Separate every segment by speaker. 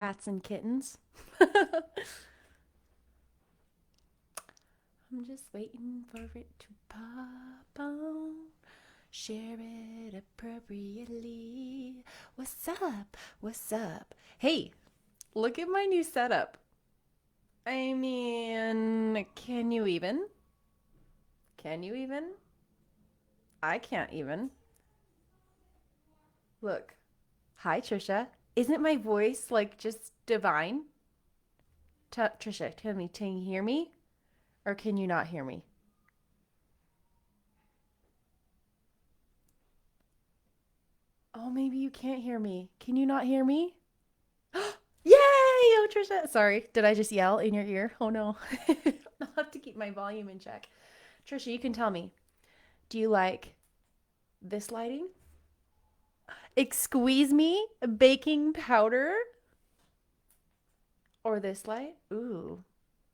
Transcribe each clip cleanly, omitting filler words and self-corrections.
Speaker 1: Cats and kittens. I'm just waiting for it to pop on. Share it appropriately. What's up? What's up? Hey, look at my new setup. I mean, can you even? Can you even? I can't even. Look. Hi, Trisha. Isn't my voice like just divine? Trisha, tell me, can you hear me? Or can you not hear me? Oh, maybe you can't hear me. Can you not hear me? Yay! Oh, Trisha. Sorry. Did I just yell in your ear? Oh, no. I'll have to keep my volume in check. Trisha, you can tell me. Do you like this lighting? Squeeze me baking powder or this light? Ooh,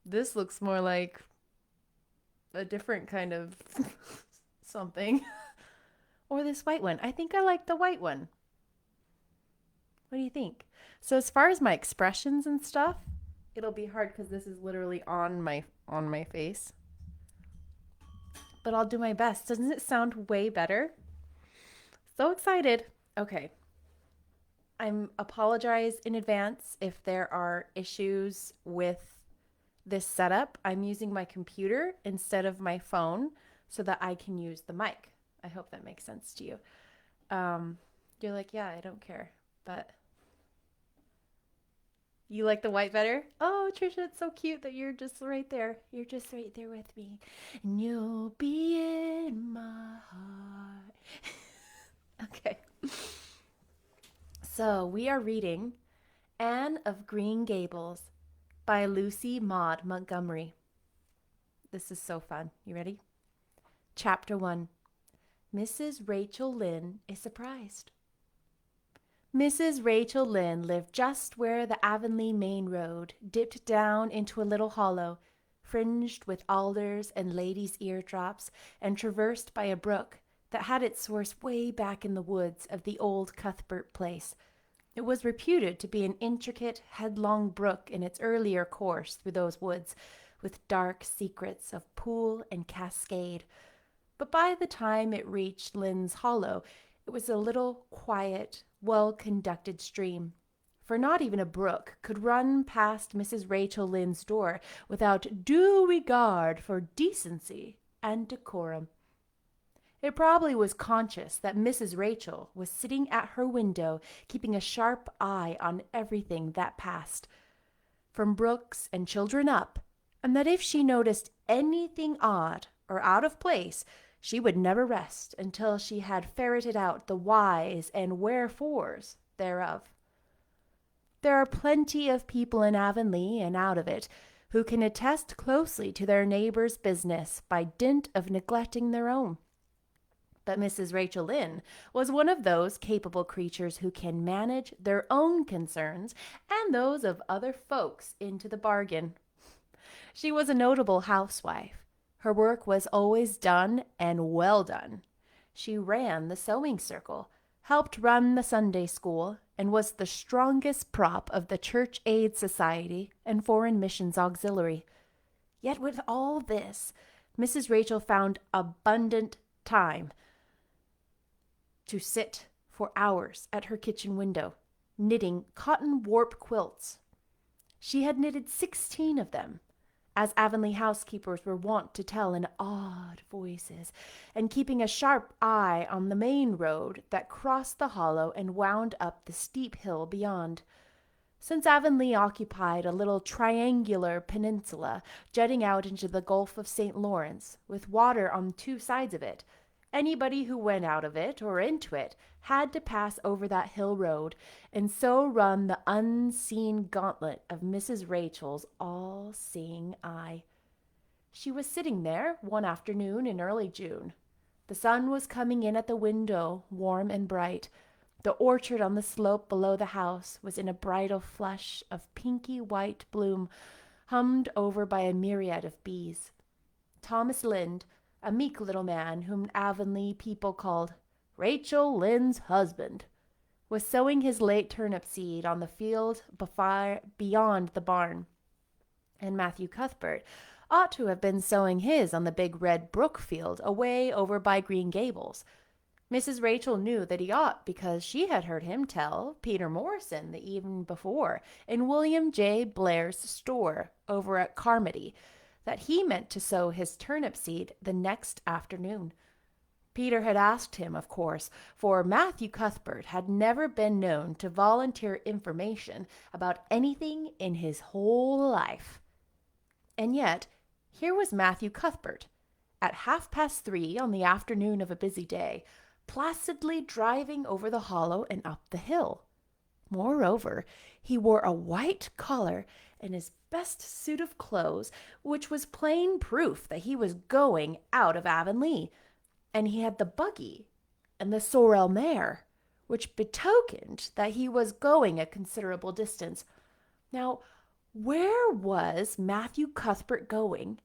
Speaker 1: this looks more like a different kind of something. Or this white one. I think I like the white one. What do you think? So as far as my expressions and stuff, it'll be hard because this is literally on my face. But I'll do my best. Doesn't it sound way better? So excited. Okay. I'm apologize in advance if there are issues with this setup. I'm using my computer instead of my phone so that I can use the mic. I hope that makes sense to you. Um, you're like, yeah, I don't care. But you like the white better? Oh, Trisha, it's so cute that you're just right there. You're just right there with me. And you'll be in my heart. Okay. So we are reading Anne of Green Gables by Lucy Maud Montgomery. This is so fun. You ready? Chapter 1. Mrs. Rachel Lynn is surprised. Mrs. Rachel Lynn lived just where the Avonlea main road dipped down into a little hollow, fringed with alders and ladies' eardrops, and traversed by a brook that had its source way back in the woods of the old Cuthbert place. It was reputed to be an intricate, headlong brook in its earlier course through those woods, with dark secrets of pool and cascade. But by the time it reached Lynn's Hollow, it was a little quiet, well-conducted stream. For not even a brook could run past Mrs. Rachel Lynn's door without due regard for decency and decorum. It probably was conscious that Mrs. Rachel was sitting at her window, keeping a sharp eye on everything that passed, from brooks and children up, and that if she noticed anything odd or out of place, she would never rest until she had ferreted out the whys and wherefores thereof. There are plenty of people in Avonlea and out of it who can attest closely to their neighbors' business by dint of neglecting their own. But Mrs. Rachel Lynn was one of those capable creatures who can manage their own concerns and those of other folks into the bargain. She was a notable housewife. Her work was always done and well done. She ran the sewing circle, helped run the Sunday school, and was the strongest prop of the Church Aid Society and Foreign Missions Auxiliary. Yet with all this, Mrs. Rachel found abundant time to sit for hours at her kitchen window, knitting cotton warp quilts. She had knitted 16 of them, as Avonlea housekeepers were wont to tell in awed voices, and keeping a sharp eye on the main road that crossed the hollow and wound up the steep hill beyond. Since Avonlea occupied a little triangular peninsula jutting out into the Gulf of St. Lawrence, with water on two sides of it, anybody who went out of it or into it had to pass over that hill road, and so run the unseen gauntlet of Mrs. Rachel's all-seeing eye. She was sitting there one afternoon in early June. The sun was coming in at the window, warm and bright. The orchard on the slope below the house was in a bridal flush of pinky white bloom, hummed over by a myriad of bees. Thomas Lind, a meek little man whom Avonlea people called Rachel Lynn's husband, was sowing his late turnip seed on the field beyond the barn, and Matthew Cuthbert ought to have been sowing his on the big red brook field away over by Green Gables. Mrs. Rachel knew that he ought because she had heard him tell Peter Morrison the evening before in William J. Blair's store over at Carmody that he meant to sow his turnip seed the next afternoon. Peter had asked him, of course, for Matthew Cuthbert had never been known to volunteer information about anything in his whole life. And yet, here was Matthew Cuthbert, at 3:30 on the afternoon of a busy day, placidly driving over the hollow and up the hill. Moreover, he wore a white collar and his best suit of clothes, which was plain proof that he was going out of Avonlea, and he had the buggy and the sorrel mare, which betokened that he was going a considerable distance. Now, where was Matthew Cuthbert going,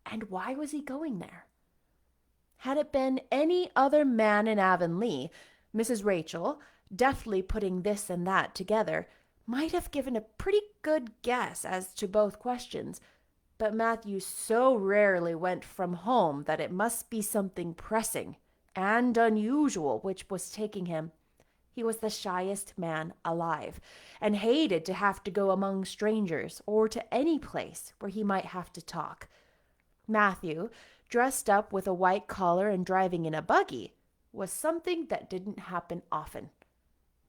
Speaker 1: and why was he going there? Had it been any other man in Avonlea, Mrs. Rachel, deftly putting this and that together, might have given a pretty good guess as to both questions. But Matthew so rarely went from home that it must be something pressing and unusual which was taking him. He was the shyest man alive, and hated to have to go among strangers or to any place where he might have to talk. Matthew, dressed up with a white collar and driving in a buggy, was something that didn't happen often.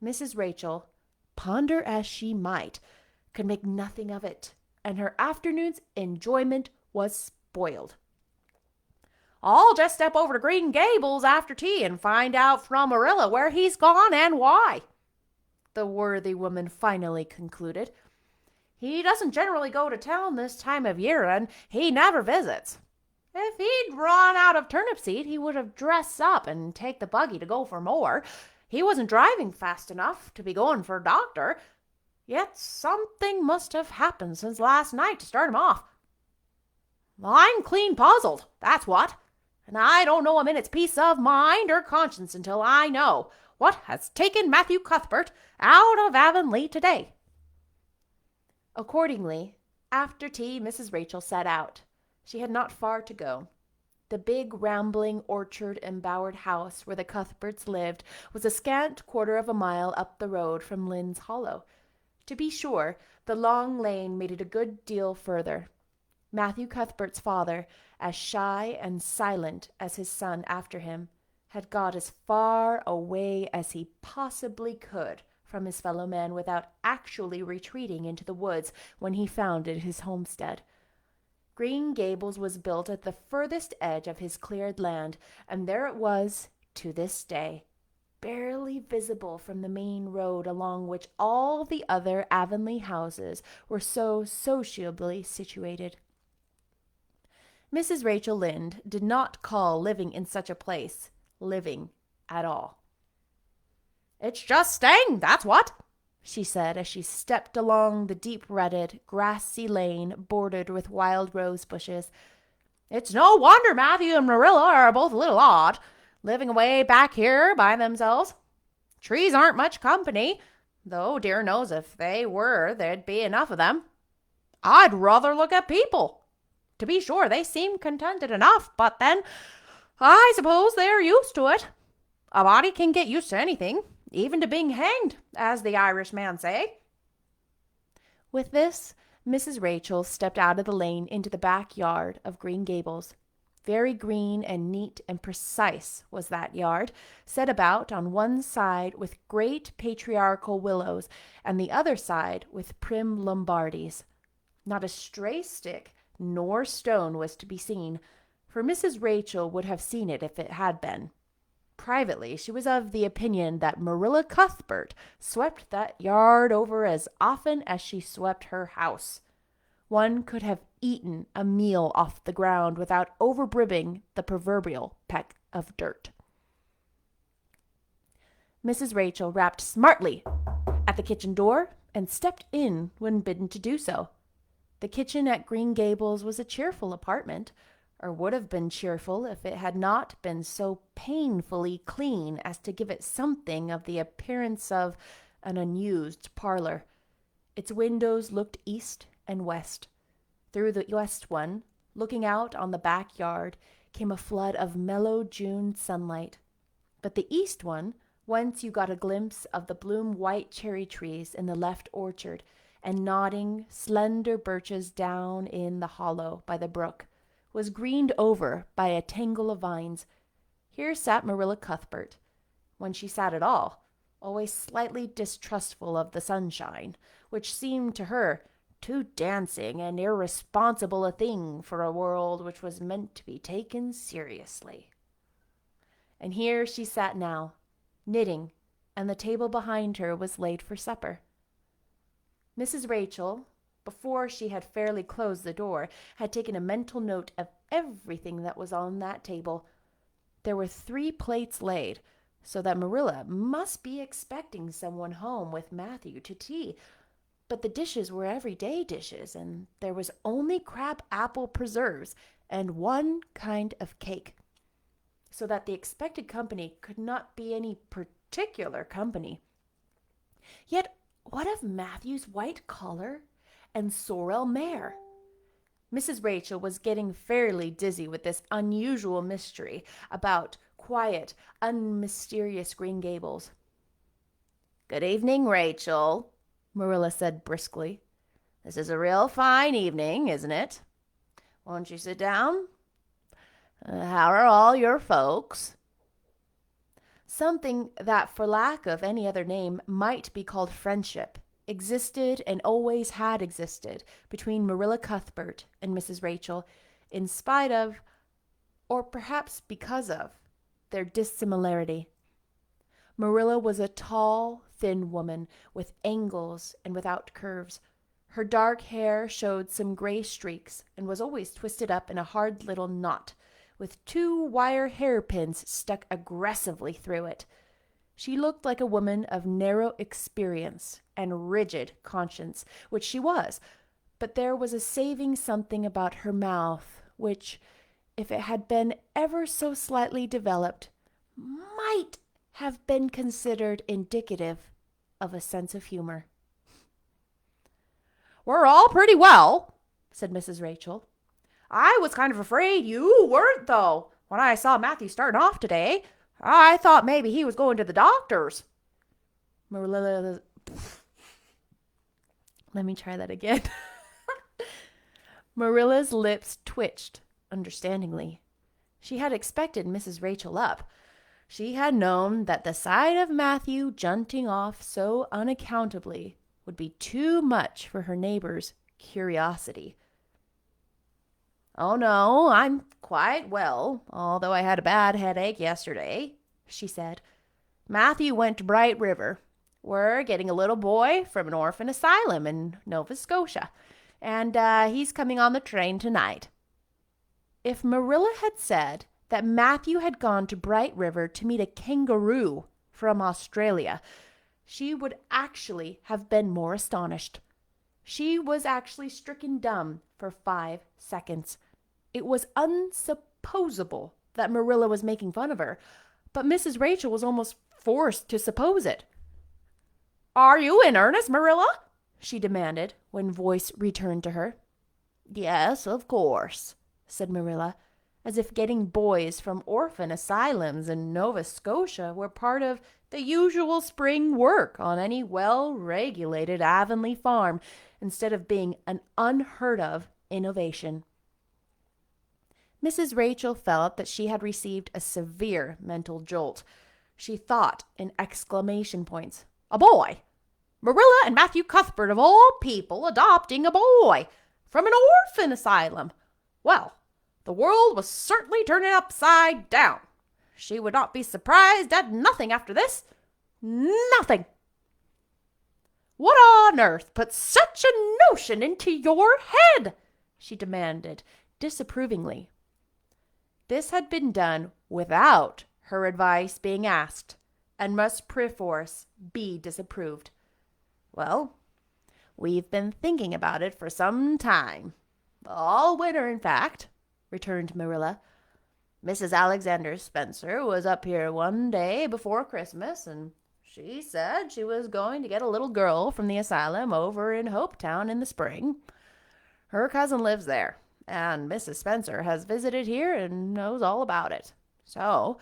Speaker 1: Mrs. Rachel, ponder as she might, could make nothing of it, and her afternoon's enjoyment was spoiled. "I'll just step over to Green Gables after tea and find out from Marilla where he's gone and why," the worthy woman finally concluded. "He doesn't generally go to town this time of year, and he never visits. If he'd run out of turnip seed, he would have dressed up and take the buggy to go for more. He wasn't driving fast enough to be going for a doctor. Yet something must have happened since last night to start him off. I'm clean puzzled, that's what. And I don't know a minute's peace of mind or conscience until I know what has taken Matthew Cuthbert out of Avonlea today." Accordingly, after tea, Mrs. Rachel set out. She had not far to go. The big, rambling, orchard-embowered house where the Cuthberts lived was a scant quarter of a mile up the road from Lynn's Hollow. To be sure, the long lane made it a good deal further. Matthew Cuthbert's father, as shy and silent as his son after him, had got as far away as he possibly could from his fellow men without actually retreating into the woods when he founded his homestead. Green Gables was built at the furthest edge of his cleared land, and there it was to this day, barely visible from the main road along which all the other Avonlea houses were so sociably situated. Mrs. Rachel Lynn did not call living in such a place living at all. "It's just staying, that's what," she said as she stepped along the deep-rutted, grassy lane bordered with wild rose bushes. "It's no wonder Matthew and Marilla are both a little odd, living away back here by themselves. Trees aren't much company, though dear knows if they were there'd be enough of them. I'd rather look at people. To be sure, they seem contented enough, but then I suppose they're used to it. A body can get used to anything, even to being hanged, as the Irishman say." With this, Mrs. Rachel stepped out of the lane into the backyard of Green Gables. Very green and neat and precise was that yard, set about on one side with great patriarchal willows, and the other side with prim Lombardies. Not a stray stick nor stone was to be seen, for Mrs. Rachel would have seen it if it had been. Privately, she was of the opinion that Marilla Cuthbert swept that yard over as often as she swept her house. One could have eaten a meal off the ground without overbrimming the proverbial peck of dirt. Mrs. Rachel rapped smartly at the kitchen door and stepped in when bidden to do so. The kitchen at Green Gables was a cheerful apartment. or would have been cheerful if it had not been so painfully clean as to give it something of the appearance of an unused parlor. Its windows looked east and west. Through the west one, looking out on the backyard, came a flood of mellow June sunlight. But the east one, whence you got a glimpse of the bloom-white cherry trees in the left orchard and nodding, slender birches down in the hollow by the brook, was greened over by a tangle of vines. Here sat Marilla Cuthbert, when she sat at all, always slightly distrustful of the sunshine, which seemed to her too dancing and irresponsible a thing for a world which was meant to be taken seriously. And here she sat now, knitting, and the table behind her was laid for supper. Mrs. Rachel, before she had fairly closed the door, had taken a mental note of everything that was on that table. There were 3 plates laid, so that Marilla must be expecting someone home with Matthew to tea. But the dishes were everyday dishes, and there was only crab-apple preserves and 1 kind of cake, so that the expected company could not be any particular company. Yet what of Matthew's white collar and sorrel mare? Mrs. Rachel was getting fairly dizzy with this unusual mystery about quiet, unmysterious Green Gables. "Good evening, Rachel," Marilla said briskly. "This is a real fine evening, isn't it? Won't you sit down? How are all your folks?" Something that, for lack of any other name, might be called friendship, existed and always had existed between Marilla Cuthbert and Mrs. Rachel, in spite of, or perhaps because of, their dissimilarity. Marilla was a tall, thin woman with angles and without curves. Her dark hair showed some gray streaks and was always twisted up in a hard little knot, with 2 wire hairpins stuck aggressively through it. She looked like a woman of narrow experience and rigid conscience, which she was, but there was a saving something about her mouth which, if it had been ever so slightly developed, might have been considered indicative of a sense of humor. "We're all pretty well," said Mrs. Rachel. "I was kind of afraid you weren't, though. When I saw Matthew starting off today, I thought maybe he was going to the doctor's." Marilla, let me try that again. Marilla's lips twitched understandingly. She had expected Mrs. Rachel up. She had known that the sight of Matthew junting off so unaccountably would be too much for her neighbor's curiosity. "Oh, no, I'm quite well, although I had a bad headache yesterday," she said. "Matthew went to Bright River. We're getting a little boy from an orphan asylum in Nova Scotia, and he's coming on the train tonight." If Marilla had said that Matthew had gone to Bright River to meet a kangaroo from Australia, she would actually have been more astonished. She was actually stricken dumb for 5 seconds. It was unsupposable that Marilla was making fun of her, but Mrs. Rachel was almost forced to suppose it. "Are you in earnest, Marilla?" she demanded when voice returned to her. "Yes, of course," said Marilla, as if getting boys from orphan asylums in Nova Scotia were part of the usual spring work on any well-regulated Avonlea farm, instead of being an unheard-of innovation. Mrs. Rachel felt that she had received a severe mental jolt. She thought in exclamation points. A boy! Marilla and Matthew Cuthbert, of all people, adopting a boy from an orphan asylum. Well, the world was certainly turning upside down. She would not be surprised at nothing after this. Nothing. "What on earth put such a notion into your head?" she demanded disapprovingly. This had been done without her advice being asked, and must perforce be disapproved. "Well, we've been thinking about it for some time. All winter, in fact," returned Marilla. Mrs. Alexander Spencer was up here one day before Christmas, and she said she was going to get a little girl from the asylum over in Hopetown in the spring. Her cousin lives there, and Mrs. Spencer has visited here and knows all about it. So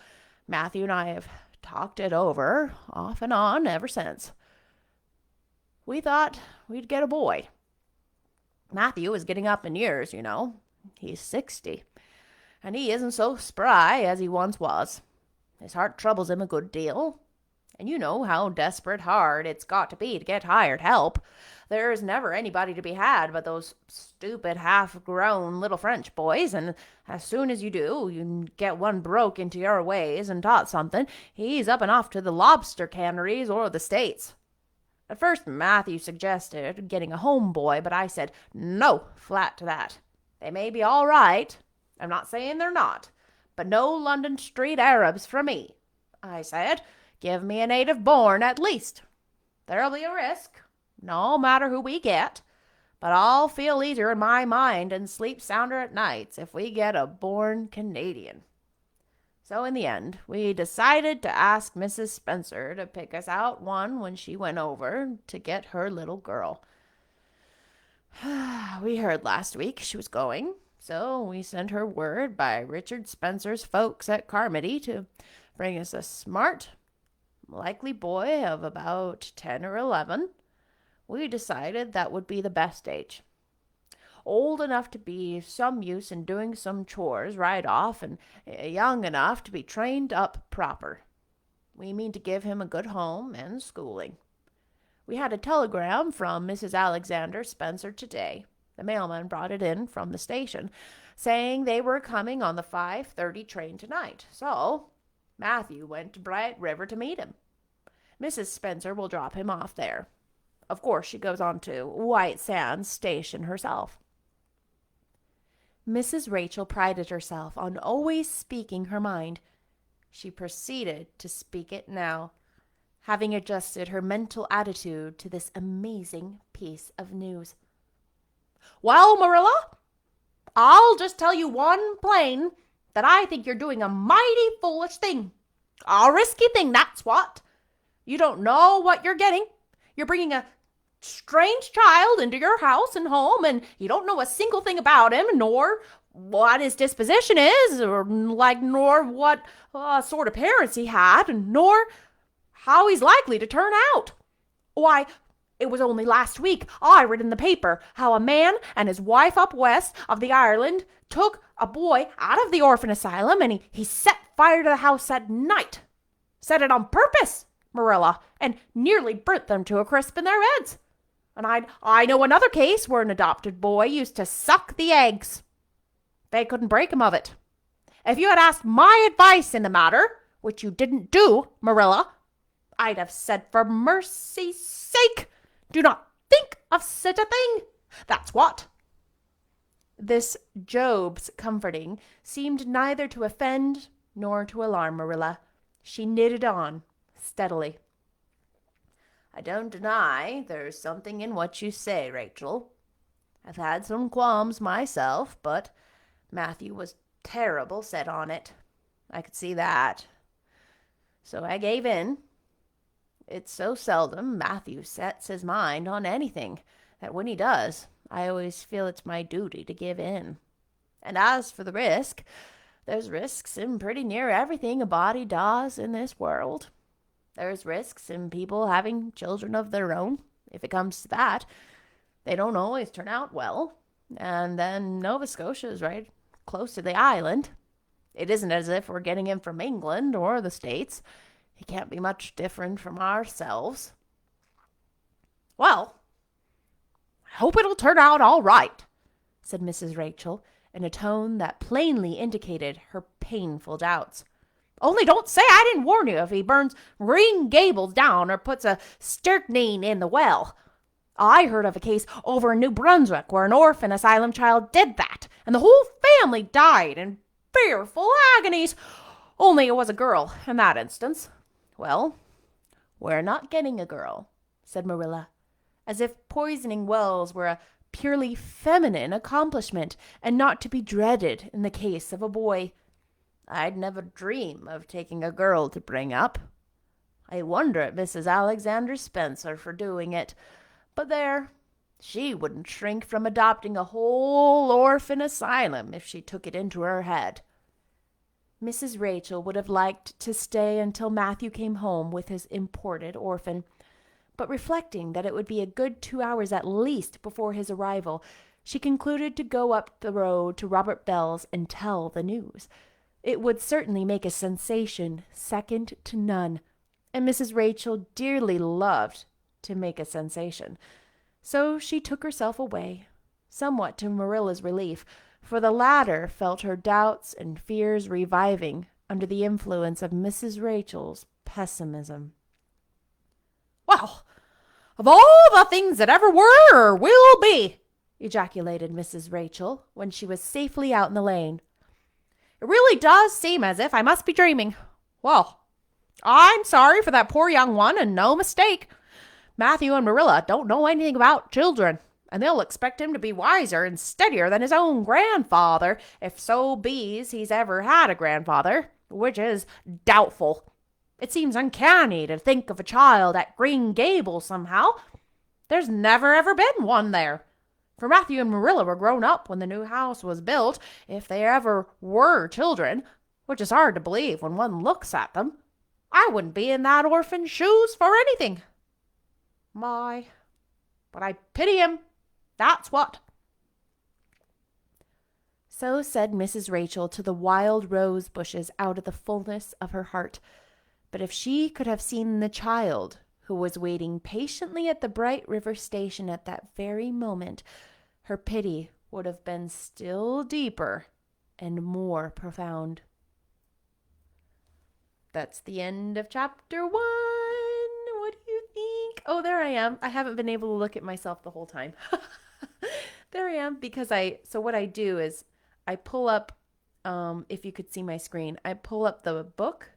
Speaker 1: Matthew and I have talked it over off and on ever since. We thought we'd get a boy. Matthew is getting up in years, you know. He's 60, and he isn't so spry as he once was. His heart troubles him a good deal, and you know how desperate hard it's got to be to get hired help. There's never anybody to be had but those stupid half-grown little French boys, and as soon as you do, you get one broke into your ways and taught something, he's up and off to the lobster canneries or the States. At first, Matthew suggested getting a homeboy, but I said no, flat to that. They may be all right. I'm not saying they're not, but no London street Arabs for me. I said, give me a native born at least. There'll be a risk, no matter who we get, but I'll feel easier in my mind and sleep sounder at nights if we get a born Canadian. So in the end, we decided to ask Mrs. Spencer to pick us out one when she went over to get her little girl. We heard last week she was going, so we sent her word by Richard Spencer's folks at Carmody to bring us a smart, likely boy of about 10 or 11. We decided that would be the best age. Old enough to be some use in doing some chores right off, and young enough to be trained up proper. We mean to give him a good home and schooling. We had a telegram from Mrs. Alexander Spencer today. The mailman brought it in from the station, saying they were coming on the 5:30 train tonight. So Matthew went to Bright River to meet him. Mrs. Spencer will drop him off there. Of course, she goes on to White Sands Station herself. Mrs. Rachel prided herself on always speaking her mind. She proceeded to speak it now, having adjusted her mental attitude to this amazing piece of news. Well, Marilla, I'll just tell you one plain that I think you're doing a mighty foolish thing. A risky thing, that's what. You don't know what you're getting. You're bringing a strange child into your house and home, and you don't know a single thing about him, nor what his disposition is, nor what sort of parents he had, nor how he's likely to turn out. Why, it was only last week I read in the paper how a man and his wife up west of the Ireland took a boy out of the orphan asylum, and he set fire to the house at night. Set it on purpose, Marilla, and nearly burnt them to a crisp in their heads. And I know another case where an adopted boy used to suck the eggs. They couldn't break him of it. If you had asked my advice in the matter, which you didn't do, Marilla, I'd have said, for mercy's sake, do not think of such a thing. That's what. This Job's comforting seemed neither to offend nor to alarm Marilla. She knitted on steadily. I don't deny there's something in what you say, Rachel. I've had some qualms myself, but Matthew was terrible set on it. I could see that. So I gave in. It's so seldom Matthew sets his mind on anything that when he does, I always feel it's my duty to give in. And as for the risk, there's risks in pretty near everything a body does in this world. There's risks in people having children of their own. If it comes to that, they don't always turn out well. And then Nova Scotia is right close to the island. It isn't as if we're getting him from England or the States. He can't be much different from ourselves. Well, I hope it'll turn out all right, said Mrs. Rachel in a tone that plainly indicated her painful doubts. Only don't say I didn't warn you if he burns Green Gables down or puts a strychnine in the well. I heard of a case over in New Brunswick where an orphan asylum child did that, and the whole family died in fearful agonies. Only it was a girl in that instance. Well, we're not getting a girl, said Marilla, as if poisoning wells were a purely feminine accomplishment and not to be dreaded in the case of a boy. I'd never dream of taking a girl to bring up. I wonder at Mrs. Alexander Spencer for doing it. But there, she wouldn't shrink from adopting a whole orphan asylum if she took it into her head. Mrs. Rachel would have liked to stay until Matthew came home with his imported orphan, but reflecting that it would be a good 2 hours at least before his arrival, she concluded to go up the road to Robert Bell's and tell the news. It would certainly make a sensation second to none, and Mrs. Rachel dearly loved to make a sensation. So she took herself away, somewhat to Marilla's relief, for the latter felt her doubts and fears reviving under the influence of Mrs. Rachel's pessimism.
Speaker 2: Well, of all the things that ever were or will be,
Speaker 1: ejaculated Mrs. Rachel when she was safely out in the lane.
Speaker 2: It really does seem as if I must be dreaming. Well, I'm sorry for that poor young one, and no mistake. Matthew and Marilla don't know anything about children, and they'll expect him to be wiser and steadier than his own grandfather, if so be's he's ever had a grandfather, which is doubtful. It seems uncanny to think of a child at Green Gables somehow. There's never ever been one there. For Matthew and Marilla were grown up when the new house was built, if they ever were children, which is hard to believe when one looks at them. I wouldn't be in that orphan's shoes for anything. My, but I pity him. That's what.
Speaker 1: So said Mrs. Rachel to the wild rose bushes out of the fullness of her heart. But if she could have seen the child who was waiting patiently at the Bright River station at that very moment, her pity would have been still deeper and more profound. That's the end of chapter 1. What do you think? Oh, there I am. I haven't been able to look at myself the whole time. There I am because so what I do is I pull up, if you could see my screen, I pull up the book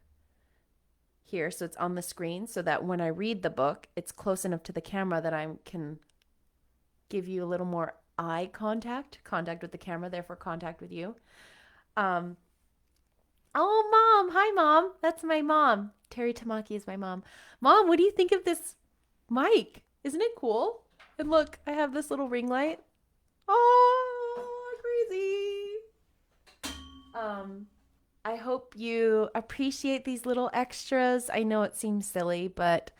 Speaker 1: here, so it's on the screen, so that when I read the book, it's close enough to the camera that I can give you a little more eye contact with the camera, therefore contact with you. Oh, Mom. Hi, Mom. That's my mom. Terry Tamaki is my mom. Mom, what do you think of this mic? Isn't it cool? And look, I have this little ring light. Oh, crazy. I hope you appreciate these little extras. I know it seems silly, but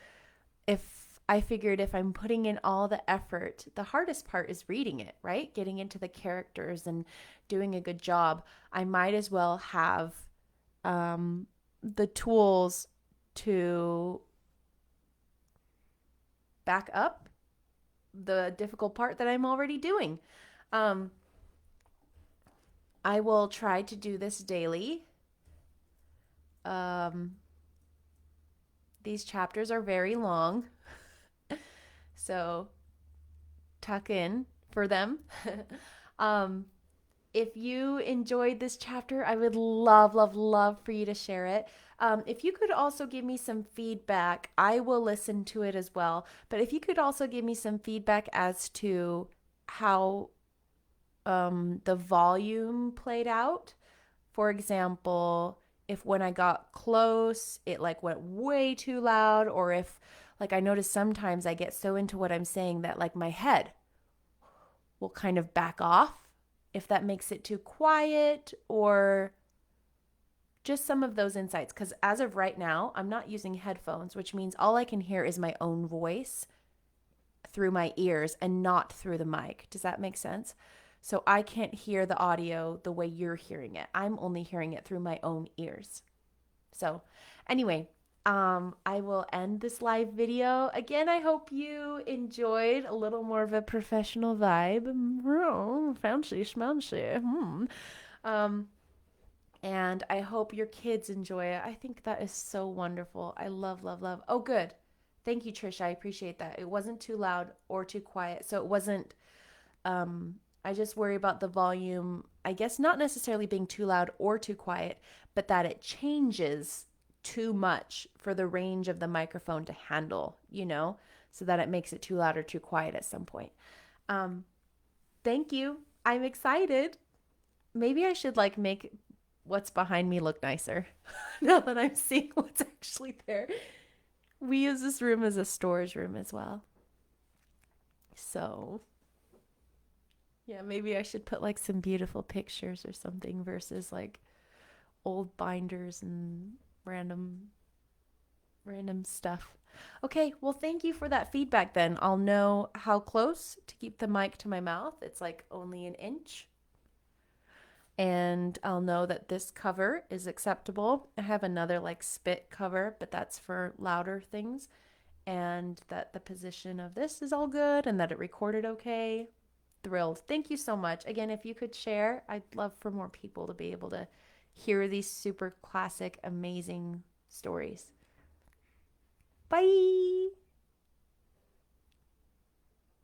Speaker 1: I figured if I'm putting in all the effort, the hardest part is reading it, right? Getting into the characters and doing a good job. I might as well have the tools to back up the difficult part that I'm already doing. I will try to do this daily. These chapters are very long, so tuck in for them. If you enjoyed this chapter, I would love, love, love for you to share it. If you could also give me some feedback, I will listen to it as well. But if you could also give me some feedback as to how the volume played out. For example, if when I got close, it like went way too loud, or if like I notice sometimes I get so into what I'm saying that like my head will kind of back off if that makes it too quiet, or just some of those insights. Because as of right now, I'm not using headphones, which means all I can hear is my own voice through my ears and not through the mic. Does that make sense? So I can't hear the audio the way you're hearing it. I'm only hearing it through my own ears. So anyway, I will end this live video. Again, I hope you enjoyed a little more of a professional vibe. Fancy schmancy. And I hope your kids enjoy it. I think that is so wonderful. I love, love, love. Oh, good. Thank you, Trish. I appreciate that. It wasn't too loud or too quiet. So it wasn't, I just worry about the volume, I guess not necessarily being too loud or too quiet, but that it changes too much for the range of the microphone to handle, so that it makes it too loud or too quiet at some point. Thank you. I'm excited. Maybe I should like make what's behind me look nicer now that I'm seeing what's actually there. We use this room as a storage room as well. So, yeah, maybe I should put like some beautiful pictures or something versus like old binders and random stuff. Okay, well, thank you for that feedback then. I'll know how close to keep the mic to my mouth. It's like only an inch. And I'll know that this cover is acceptable. I have another like spit cover, but that's for louder things. And that the position of this is all good and that it recorded okay. Thrilled. Thank you so much. Again, if you could share, I'd love for more people to be able to hear these super classic, amazing stories. Bye.